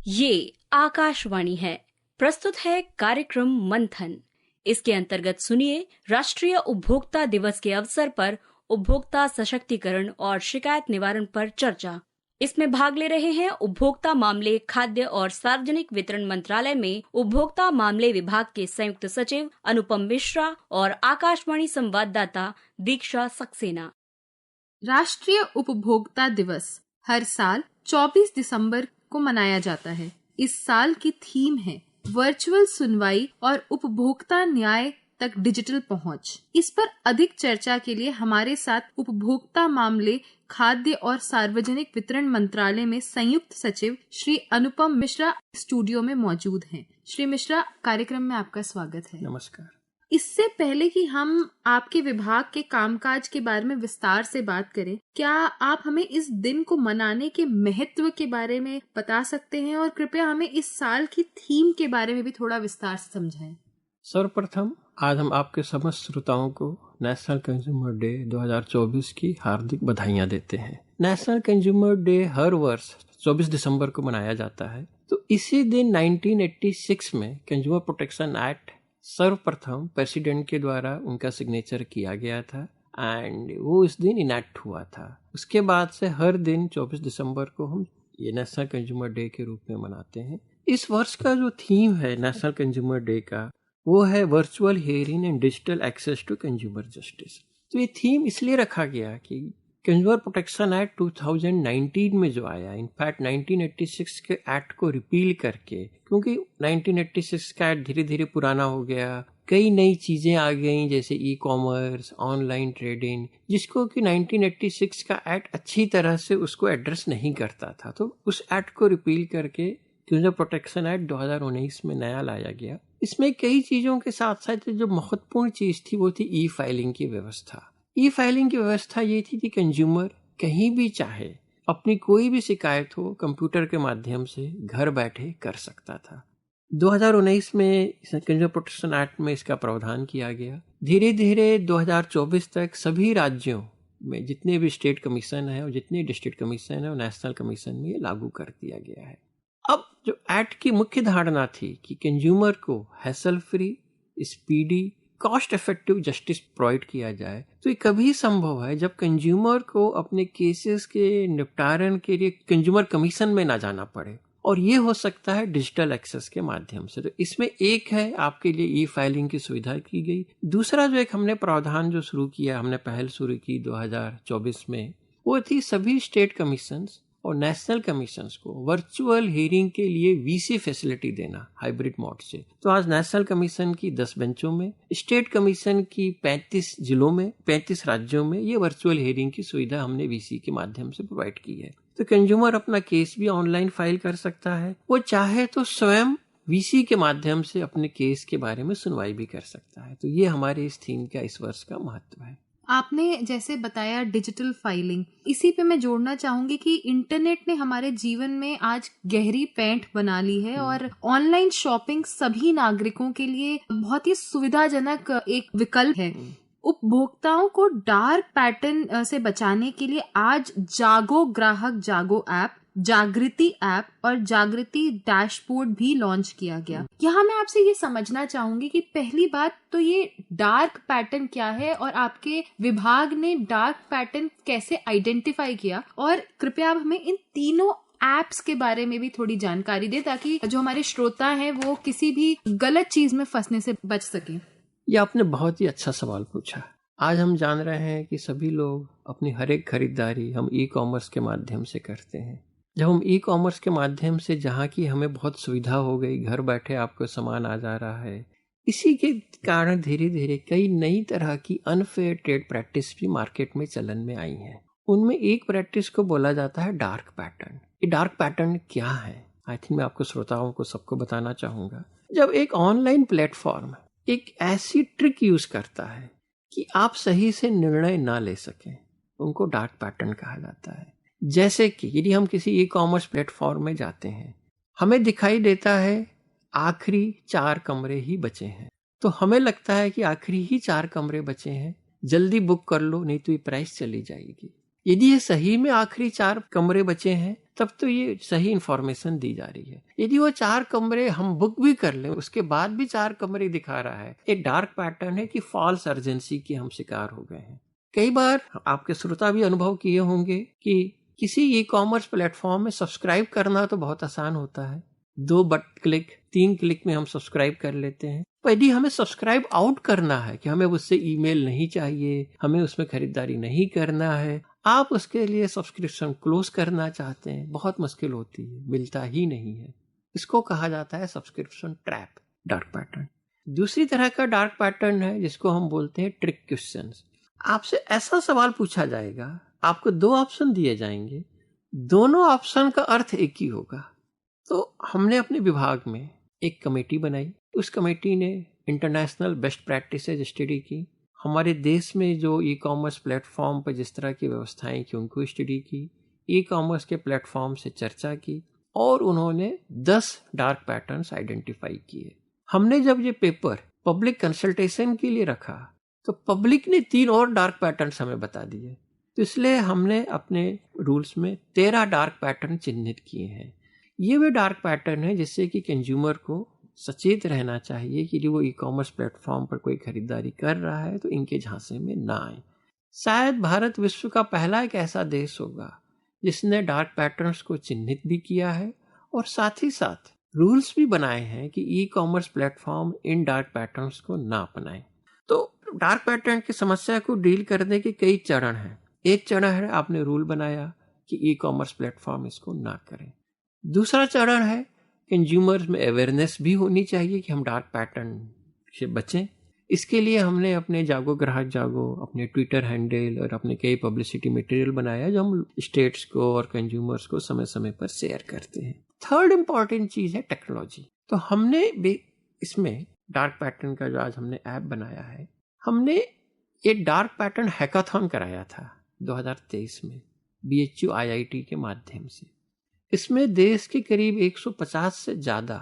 ये आकाशवाणी है। प्रस्तुत है कार्यक्रम मंथन। इसके अंतर्गत सुनिए राष्ट्रीय उपभोक्ता दिवस के अवसर पर उपभोक्ता सशक्तिकरण और शिकायत निवारण पर चर्चा। इसमें भाग ले रहे हैं उपभोक्ता मामले, खाद्य और सार्वजनिक वितरण मंत्रालय में उपभोक्ता मामले विभाग के संयुक्त सचिव अनुपम मिश्रा और आकाशवाणी संवाददाता दीक्षा सक्सेना। राष्ट्रीय उपभोक्ता दिवस हर साल 24 दिसंबर को मनाया जाता है। इस साल की थीम है वर्चुअल सुनवाई और उपभोक्ता न्याय तक डिजिटल पहुंच। इस पर अधिक चर्चा के लिए हमारे साथ उपभोक्ता मामले, खाद्य और सार्वजनिक वितरण मंत्रालय में संयुक्त सचिव श्री अनुपम मिश्रा स्टूडियो में मौजूद हैं। श्री मिश्रा, कार्यक्रम में आपका स्वागत है। नमस्कार। इससे पहले कि हम आपके विभाग के कामकाज के बारे में विस्तार से बात करें, क्या आप हमें इस दिन को मनाने के महत्व के बारे में बता सकते हैं और कृपया हमें इस साल की थीम के बारे में भी थोड़ा विस्तार से समझाएं। सर्वप्रथम आज हम आपके समस्त श्रोताओं को नेशनल कंज्यूमर डे 2024 की हार्दिक बधाइयां देते हैं। नेशनल कंज्यूमर डे हर वर्ष 24 दिसंबर को मनाया जाता है। तो इसी दिन 1986 में कंज्यूमर प्रोटेक्शन एक्ट सर्वप्रथम प्रेसिडेंट के द्वारा उनका सिग्नेचर किया गया था एंड वो इस दिन इनैक्ट हुआ था। उसके बाद से हर दिन 24 दिसंबर को हम ये नेशनल कंज्यूमर डे के रूप में मनाते हैं। इस वर्ष का जो थीम है नेशनल कंज्यूमर डे का, वो है virtual hearing and digital access to consumer justice. तो ये थीम इसलिए रखा गया कि कंज्यूमर प्रोटेक्शन एक्ट 2019 में जो आया, इनफैक्ट 1986 के एक्ट को रिपील करके, क्योंकि 1986 का एक्ट धीरे धीरे पुराना हो गया, कई नई चीजें आ गई जैसे ई कॉमर्स, ऑनलाइन ट्रेडिंग, जिसको कि 1986 का एक्ट अच्छी तरह से उसको एड्रेस नहीं करता था। तो उस एक्ट को रिपील करके कंज्यूमर प्रोटेक्शन एक्ट 2019 में नया लाया गया। इसमें कई चीजों के साथ साथ जो महत्वपूर्ण चीज थी वो थी ई फाइलिंग की व्यवस्था। ई फाइलिंग की व्यवस्था ये थी कि कंज्यूमर कहीं भी चाहे अपनी कोई भी शिकायत हो कंप्यूटर के माध्यम से घर बैठे कर सकता था। 2019 में कंज्यूमर प्रोटेक्शन एक्ट में इसका प्रावधान किया गया। धीरे धीरे 2024 तक सभी राज्यों में जितने भी स्टेट कमीशन है और जितने डिस्ट्रिक्ट कमीशन है और नेशनल कमीशन में ये लागू कर दिया गया है। अब जो एक्ट की मुख्य धारणा थी कि कंज्यूमर को hassle free, speedy, cost effective justice provide किया जाए। तो ये कभी संभव है जब कंज्यूमर को अपने केसेस के निपटारण के लिए कंज्यूमर कमीशन में ना जाना पड़े, और ये हो सकता है डिजिटल एक्सेस के माध्यम से। तो इसमें एक है आपके लिए ई फाइलिंग की सुविधा की गई। दूसरा जो एक हमने प्रावधान जो शुरू किया, हमने पहल शुरू की 2024 में, वो थी सभी स्टेट कमीशंस और नेशनल कमीशंस को वर्चुअल हियरिंग के लिए वीसी फैसिलिटी देना हाइब्रिड मोड से। तो आज नेशनल कमीशन की 10 बेंचों में, स्टेट कमीशन की 35 जिलों में, 35 राज्यों में ये वर्चुअल हियरिंग की सुविधा हमने वीसी के माध्यम से प्रोवाइड की है। तो कंज्यूमर अपना केस भी ऑनलाइन फाइल कर सकता है, वो चाहे तो स्वयं वीसी के माध्यम से अपने केस के बारे में सुनवाई भी कर सकता है। तो ये हमारे इस थीम का इस वर्ष का महत्व है। आपने जैसे बताया डिजिटल फाइलिंग, इसी पे मैं जोड़ना चाहूंगी कि इंटरनेट ने हमारे जीवन में आज गहरी पैंठ बना ली है और ऑनलाइन शॉपिंग सभी नागरिकों के लिए बहुत ही सुविधाजनक एक विकल्प है। उपभोक्ताओं को डार्क पैटर्न से बचाने के लिए आज जागो ग्राहक जागो ऐप, जागृति ऐप और जागृति डैशबोर्ड भी लॉन्च किया गया। यहाँ मैं आपसे ये समझना चाहूंगी कि पहली बात तो ये डार्क पैटर्न क्या है और आपके विभाग ने डार्क पैटर्न कैसे आइडेंटिफाई किया, और कृपया आप हमें इन तीनों एप्स के बारे में भी थोड़ी जानकारी दें ताकि जो हमारे श्रोता हैं वो किसी भी गलत चीज में फंसने से बच सकें। ये आपने बहुत ही अच्छा सवाल पूछा। आज हम जान रहे हैं कि सभी लोग अपनी हर एक खरीदारी हम ई कॉमर्स के माध्यम से करते हैं। जब हम ई कॉमर्स के माध्यम से, जहाँ की हमें बहुत सुविधा हो गई, घर बैठे आपको सामान आ जा रहा है, इसी के कारण धीरे धीरे कई नई तरह की अनफेयर ट्रेड प्रैक्टिस भी मार्केट में चलन में आई हैं। उनमें एक प्रैक्टिस को बोला जाता है डार्क पैटर्न। ये डार्क पैटर्न क्या है, आई थिंक मैं आपको श्रोताओं को सबको बताना चाहूंगा। जब एक ऑनलाइन प्लेटफॉर्म एक ऐसी ट्रिक यूज करता है कि आप सही से निर्णय ना ले सकें, उनको डार्क पैटर्न कहा जाता है। जैसे कि यदि हम किसी ई कॉमर्स प्लेटफॉर्म में जाते हैं, हमें दिखाई देता है आखिरी 4 कमरे ही बचे हैं, तो हमें लगता है कि आखिरी ही 4 कमरे बचे हैं, जल्दी बुक कर लो नहीं तो ये प्राइस चली जाएगी। यदि ये सही में आखिरी 4 कमरे बचे हैं तब तो ये सही इंफॉर्मेशन दी जा रही है। यदि वो 4 कमरे हम बुक भी कर लें उसके बाद भी 4 कमरे दिखा रहा है, एक डार्क पैटर्न है कि फॉल्स अर्जेंसी की हम शिकार हो गए हैं। कई बार आपके श्रोता भी अनुभव किए होंगे कि किसी ई कॉमर्स प्लेटफॉर्म में सब्सक्राइब करना तो बहुत आसान होता है, 2 क्लिक 3 क्लिक में हम सब्सक्राइब कर लेते हैं। पर यदि हमें सब्सक्राइब आउट करना है कि हमें उससे ईमेल नहीं चाहिए, हमें उसमें खरीदारी नहीं करना है, आप उसके लिए सब्सक्रिप्शन क्लोज करना चाहते हैं, बहुत मुश्किल होती है, मिलता ही नहीं है। इसको कहा जाता है सब्सक्रिप्शन ट्रैप, डार्क पैटर्न। दूसरी तरह का डार्क पैटर्न है जिसको हम बोलते हैं ट्रिक क्वेश्चंस। आपसे ऐसा सवाल पूछा जाएगा, आपको 2 ऑप्शन दिए जाएंगे, दोनों ऑप्शन का अर्थ एक ही होगा। तो हमने अपने विभाग में एक कमेटी बनाई, उस कमेटी ने इंटरनेशनल बेस्ट प्रैक्टिसेज स्टडी की, हमारे देश में जो ई कॉमर्स प्लेटफॉर्म पर जिस तरह की व्यवस्थाएं की उनको स्टडी की, ई कॉमर्स के प्लेटफॉर्म से चर्चा की और उन्होंने 10 डार्क पैटर्न्स आइडेंटिफाई किए। हमने जब ये पेपर पब्लिक कंसल्टेशन के लिए रखा तो पब्लिक ने 3 और डार्क पैटर्न्स हमें बता दिए। तो इसलिए हमने अपने रूल्स में 13 डार्क पैटर्न चिन्हित किए हैं। ये वे डार्क पैटर्न है जिससे कि कंज्यूमर को सचेत रहना चाहिए कि वो ई कॉमर्स प्लेटफॉर्म पर कोई खरीदारी कर रहा है तो इनके झांसे में ना आए। शायद भारत विश्व का पहला एक ऐसा देश होगा जिसने डार्क पैटर्न्स को चिन्हित भी किया है और साथ ही साथ रूल्स भी बनाए हैं कि ई कॉमर्स प्लेटफॉर्म इन डार्क पैटर्न्स को ना अपनाए। तो डार्क पैटर्न की समस्या को डील करने के कई चरण हैं। एक चरण है आपने रूल बनाया कि ई कॉमर्स प्लेटफॉर्म इसको ना करें। दूसरा चरण है कंज्यूमर्स में अवेयरनेस भी होनी चाहिए कि हम डार्क पैटर्न से बचें। इसके लिए हमने अपने जागो ग्राहक जागो, अपने ट्विटर हैंडल और अपने कई पब्लिसिटी मटेरियल बनाया जो हम स्टेट्स को और कंज्यूमर्स को समय समय पर शेयर करते हैं। थर्ड इम्पॉर्टेंट चीज है टेक्नोलॉजी। तो हमने इसमें डार्क पैटर्न का जो आज हमने ऐप बनाया है, हमने एक डार्क पैटर्न हैकाथॉन कराया था 2023 में BHU IIT के माध्यम से। इसमें देश के करीब 150 से ज़्यादा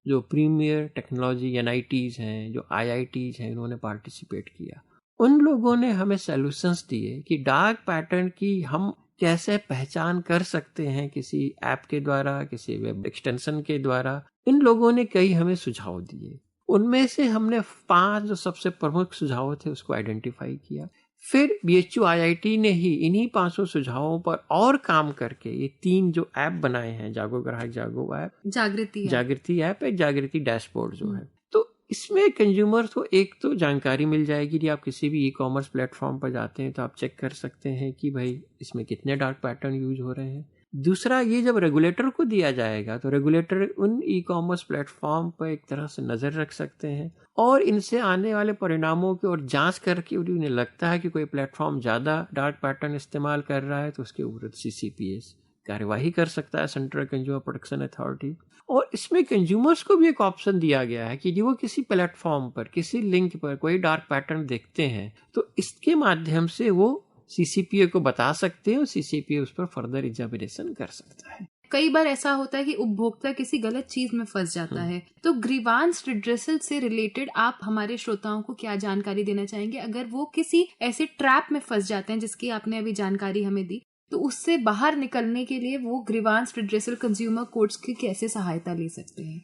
जो प्रीमियर टेक्नोलॉजी NITs हैं, जो IITs हैं, उन्होंने पार्टिसिपेट किया। उन लोगों ने हमें सॉल्यूशंस दिए कि डार्क पैटर्न की हम कैसे पहचान कर सकते हैं किसी ऐप के द्वारा, किसी वेब एक्सटेंशन के द्वारा। इन लोगों ने कई हमें सुझाव दिए। उनमें से हमने 5 जो सबसे प्रमुख सुझाव थे उसको आइडेंटिफाई किया। फिर BHU IIT ने ही इन्हीं 500 सुझावों पर और काम करके ये 3 जो ऐप बनाए हैं, जागो ग्राहक जागो ऐप, जागृति ऐप, एक जागृति डैशबोर्ड जो है। तो इसमें कंज्यूमर्स को एक तो जानकारी मिल जाएगी कि आप किसी भी ई कॉमर्स प्लेटफॉर्म पर जाते हैं तो आप चेक कर सकते हैं कि भाई इसमें कितने डार्क पैटर्न यूज हो रहे हैं। दूसरा, ये जब रेगुलेटर को दिया जाएगा तो रेगुलेटर उन ई कॉमर्स प्लेटफॉर्म पर एक तरह से नजर रख सकते हैं और इनसे आने वाले परिणामों की और जांच करके उन्हें लगता है कि कोई प्लेटफॉर्म ज्यादा डार्क पैटर्न इस्तेमाल कर रहा है तो उसके विरुद्ध CCPS कार्यवाही कर सकता है, सेंट्रल कंज्यूमर प्रोटेक्शन अथॉरिटी। और इसमें कंज्यूमर्स को भी एक ऑप्शन दिया गया है कि वो किसी प्लेटफॉर्म पर, किसी लिंक पर कोई डार्क पैटर्न देखते हैं तो इसके माध्यम से वो CCPA को बता सकते हैं और CCPA उस पर फर्दर एग्जामिनेशन कर सकता है। कई बार ऐसा होता है कि उपभोक्ता किसी गलत चीज में फंस जाता है, तो ग्रीवांस रिड्रेसल से रिलेटेड आप हमारे श्रोताओं को क्या जानकारी देना चाहेंगे अगर वो किसी ऐसे ट्रैप में फंस जाते हैं जिसकी आपने अभी जानकारी हमें दी, तो उससे बाहर निकलने के लिए वो ग्रीवांस रिड्रेसल कंज्यूमर कोर्ट्स की कैसे सहायता ले सकते हैं?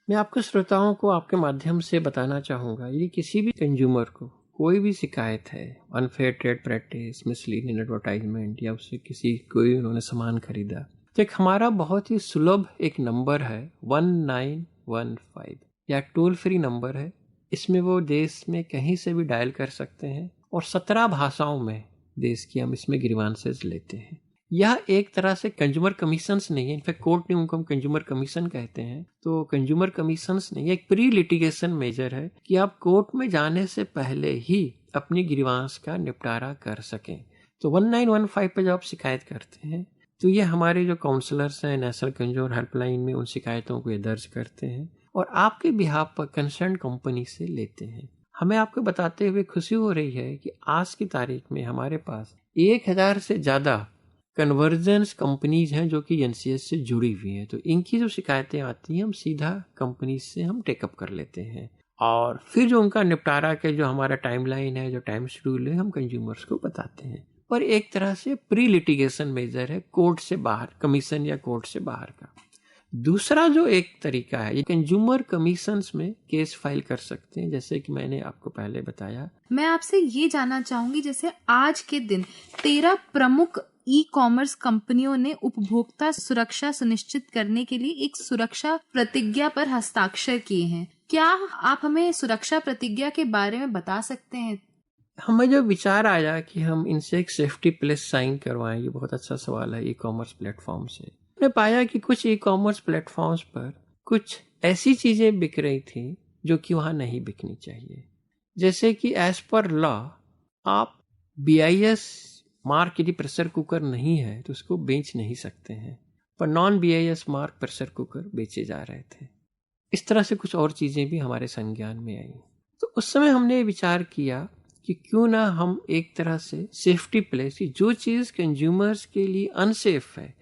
मैं आपके श्रोताओं को आपके माध्यम से बताना चाहूंगा, ये किसी भी कंज्यूमर को कोई भी शिकायत है, unfair trade practice, misleading advertisement या उससे कोई उन्होंने सामान खरीदा, तो एक हमारा बहुत ही सुलभ एक नंबर है 1915 या टोल फ्री नंबर है। इसमें वो देश में कहीं से भी डायल कर सकते हैं और 17 भाषाओं में देश की हम इसमें ग्रीवांसेस लेते हैं। यह एक तरह से कंज्यूमर कमीशंस नहीं है, इनफैक्ट कोर्ट ने उनको हम कंज्यूमर कमीशन कहते हैं, तो कंज्यूमर कमीशंस नहीं है, एक प्री लिटिगेशन मेजर है कि आप कोर्ट में जाने से पहले ही अपनी ग्रीवांस का निपटारा कर सकें। तो 1915 पे जब आप शिकायत करते हैं तो ये हमारे जो काउंसलर्स हैं नेशनल कंज्यूमर हेल्पलाइन में, उन शिकायतों को ये दर्ज करते हैं और आपके बिहाफ पर कंसर्न कंपनी से लेते हैं। हमें आपको बताते हुए खुशी हो रही है कि आज की तारीख में हमारे पास 1000 से ज़्यादा कन्वर्जेंस कंपनीज हैं जो कि NCS से जुड़ी हुई हैं। तो इनकी जो शिकायतें आती हैं हम सीधा कंपनी से हम टेकअप कर लेते हैं और फिर जो उनका निपटारा के जो हमारा टाइमलाइन है, जो टाइम शेड्यूल है, हम कंज्यूमर्स को बताते हैं। और एक तरह से प्री लिटिगेशन मेजर है, कोर्ट से बाहर, कमीशन या कोर्ट से बाहर का। दूसरा जो एक तरीका है, ये कंज्यूमर कमीशंस में केस फाइल कर सकते हैं, जैसे कि मैंने आपको पहले बताया। मैं आपसे ये जानना चाहूंगी, जैसे आज के दिन 13 प्रमुख ई कॉमर्स कंपनियों ने उपभोक्ता सुरक्षा सुनिश्चित करने के लिए एक सुरक्षा प्रतिज्ञा पर हस्ताक्षर किए हैं। क्या आप हमें सुरक्षा प्रतिज्ञा के बारे में बता सकते हैं? हमें जो विचार आया कि हम इनसे एक सेफ्टी प्लेस साइन करवाएं, ये बहुत अच्छा सवाल है। ई कॉमर्स प्लेटफॉर्म से हमने पाया कि कुछ ई कॉमर्स प्लेटफॉर्म्स पर कुछ ऐसी चीजें बिक रही थी जो कि वहां नहीं बिकनी चाहिए। जैसे कि एज पर लॉ आप BIS मार्क यदि प्रेशर कुकर नहीं है तो उसको बेच नहीं सकते हैं, पर non BIS mark pressure cooker बेचे जा रहे थे। इस तरह से कुछ और चीजें भी हमारे संज्ञान में आई। तो उस समय हमने विचार किया कि क्यों ना हम एक तरह से सेफ्टी प्लेस, जो चीज कंज्यूमर्स के लिए अनसेफ है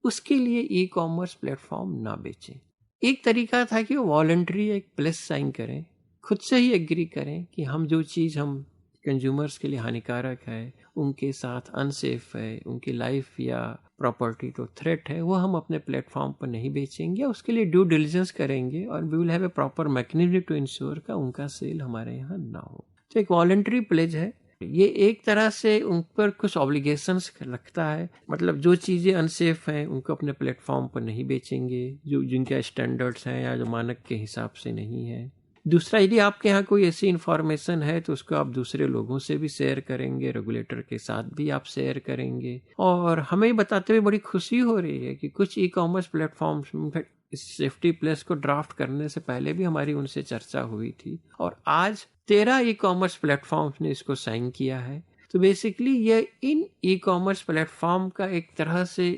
उसके लिए ई कॉमर्स प्लेटफॉर्म ना बेचें। एक तरीका था कि वो वॉलंटरी एक प्लेस साइन करें, खुद से ही एग्री करें कि हम जो चीज़ हम कंज्यूमर्स के लिए हानिकारक है, उनके साथ अनसेफ है, उनकी लाइफ या प्रॉपर्टी तो थ्रेट है, वो हम अपने प्लेटफॉर्म पर नहीं बेचेंगे, उसके लिए ड्यू डिलिजेंस करेंगे और we will have a proper mechanism to ensure का उनका सेल हमारे यहाँ ना हो। तो एक वॉलंटरी प्लेज है, ये एक तरह से उन पर कुछ ऑब्लिगेशंस रखता है। मतलब जो चीज़ें अनसेफ हैं उनको अपने प्लेटफॉर्म पर नहीं बेचेंगे, जो जिनके स्टैंडर्ड्स हैं या जो मानक के हिसाब से नहीं है। दूसरा, यदि आपके यहाँ कोई ऐसी इन्फॉर्मेशन है तो उसको आप दूसरे लोगों से भी शेयर करेंगे, रेगुलेटर के साथ भी आप शेयर करेंगे। और हमें बताते हुए बड़ी खुशी हो रही है कि कुछ ई कॉमर्स प्लेटफॉर्म्स, इस सेफ्टी प्लेस को ड्राफ्ट करने से पहले भी हमारी उनसे चर्चा हुई थी और आज 13 ई कॉमर्स प्लेटफॉर्म्स ने इसको साइन किया है। तो बेसिकली ये इन ई कॉमर्स प्लेटफॉर्म का एक तरह से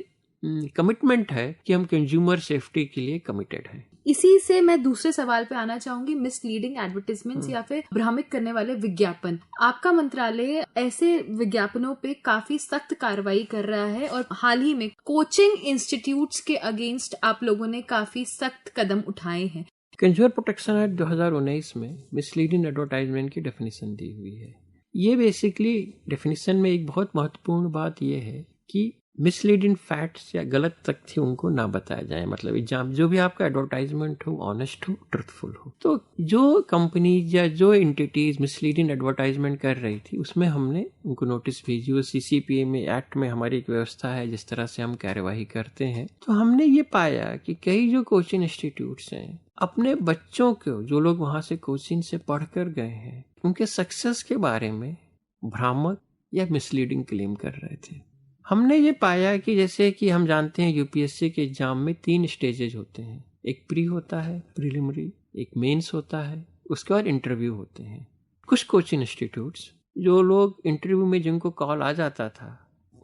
कमिटमेंट है कि हम कंज्यूमर सेफ्टी के लिए कमिटेड हैं। इसी से मैं दूसरे सवाल पे आना चाहूंगी, मिसलीडिंग एडवर्टाइजमेंट्स या फिर भ्रामित करने वाले विज्ञापन। आपका मंत्रालय ऐसे विज्ञापनों पे काफी सख्त कार्रवाई कर रहा है और हाल ही में कोचिंग इंस्टीट्यूट्स के अगेंस्ट आप लोगों ने काफी सख्त कदम उठाए हैं। कंज्यूमर प्रोटेक्शन एक्ट 2019 में मिसलीडिंग एडवर्टाइजमेंट की डेफिनेशन दी हुई है। ये बेसिकली डेफिनेशन में एक बहुत महत्वपूर्ण बात यह है कि मिसलीडिंग फैक्ट्स या गलत तथ्य उनको ना बताया जाए। मतलब जो भी आपका एडवर्टाइजमेंट हो, ऑनेस्ट हो, ट्रुथफुल हो। तो जो कंपनीज या जो एंटिटीज मिसलीडिंग एडवर्टाइजमेंट कर रही थी उसमें हमने उनको नोटिस भेजी। वो CCPA में एक्ट में हमारी एक व्यवस्था है जिस तरह से हम कार्यवाही करते हैं। तो हमने ये पाया कि कई जो कोचिंग इंस्टीट्यूट्स हैं अपने बच्चों को, जो लोग वहां से कोचिंग से पढ़ कर गए हैं, उनके सक्सेस के बारे में भ्रामक या मिसलीडिंग क्लेम कर रहे थे। हमने ये पाया कि जैसे कि हम जानते हैं UPSC के एग्जाम में 3 स्टेजेज होते हैं। एक प्री होता है, प्रीलिमिनरी, एक मेंस होता है, उसके बाद इंटरव्यू होते हैं। कुछ कोचिंग इंस्टीट्यूट्स, जो लोग इंटरव्यू में जिनको कॉल आ जाता था,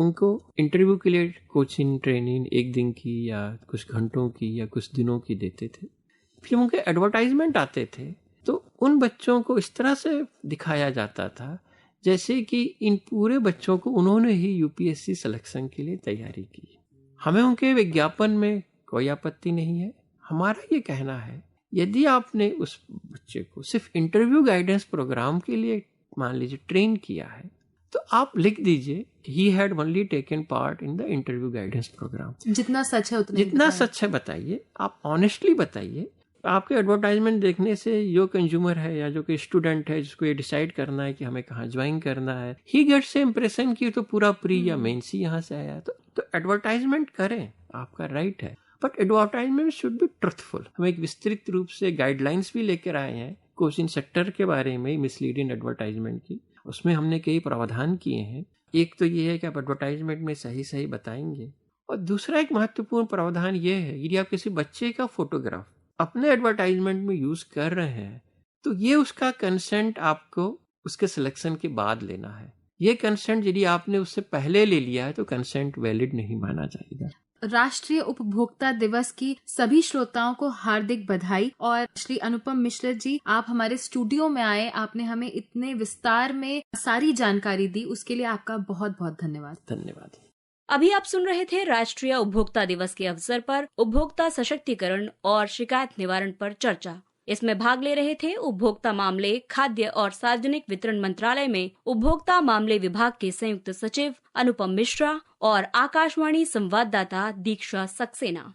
उनको इंटरव्यू के लिए कोचिंग ट्रेनिंग 1 दिन की या कुछ घंटों की या कुछ दिनों की देते थे। फिर उनके एडवर्टाइजमेंट आते थे तो उन बच्चों को इस तरह से दिखाया जाता था जैसे कि इन पूरे बच्चों को उन्होंने ही UPSC सिलेक्शन के लिए तैयारी की। हमें उनके विज्ञापन में कोई आपत्ति नहीं है। हमारा ये कहना है, यदि आपने उस बच्चे को सिर्फ इंटरव्यू गाइडेंस प्रोग्राम के लिए मान लीजिए ट्रेन किया है तो आप लिख दीजिए he had only taken part in the interview guidance programme. जितना सच है उतना जितना सच है बताइए, आप ऑनेस्टली बताइए। आपके एडवर्टाइजमेंट देखने से जो कंज्यूमर है या जो कोई स्टूडेंट है जिसको ये डिसाइड करना है कि हमें कहाँ ज्वाइन करना है, ही गेट से इम्प्रेशन की तो पूरा प्री या मेंस ही यहाँ से आया। तो एडवर्टाइजमेंट करें, आपका राइट है, but advertisement should be truthful. हम एक विस्तृत रूप से गाइडलाइंस भी लेकर आए हैं कोचिंग सेक्टर के बारे में मिसलीडिंग एडवर्टाइजमेंट की। उसमें हमने कई प्रावधान किए हैं। एक तो ये है कि आप एडवर्टाइजमेंट में सही सही बताएंगे, और दूसरा एक महत्वपूर्ण प्रावधान ये है, यदि आप किसी बच्चे का फोटोग्राफ अपने एडवर्टाइजमेंट में यूज कर रहे हैं तो ये उसका कंसेंट आपको उसके सिलेक्शन के बाद लेना है। ये कंसेंट यदि आपने उससे पहले ले लिया है तो कंसेंट वैलिड नहीं माना जाएगा। राष्ट्रीय उपभोक्ता दिवस की सभी श्रोताओं को हार्दिक बधाई। और श्री अनुपम मिश्र जी, आप हमारे स्टूडियो में आए, आपने हमें इतने विस्तार में सारी जानकारी दी, उसके लिए आपका बहुत बहुत धन्यवाद। धन्यवाद। अभी आप सुन रहे थे राष्ट्रीय उपभोक्ता दिवस के अवसर पर उपभोक्ता सशक्तिकरण और शिकायत निवारण पर चर्चा। इसमें भाग ले रहे थे उपभोक्ता मामले, खाद्य और सार्वजनिक वितरण मंत्रालय में उपभोक्ता मामले विभाग के संयुक्त सचिव अनुपम मिश्रा और आकाशवाणी संवाददाता दीक्षा सक्सेना।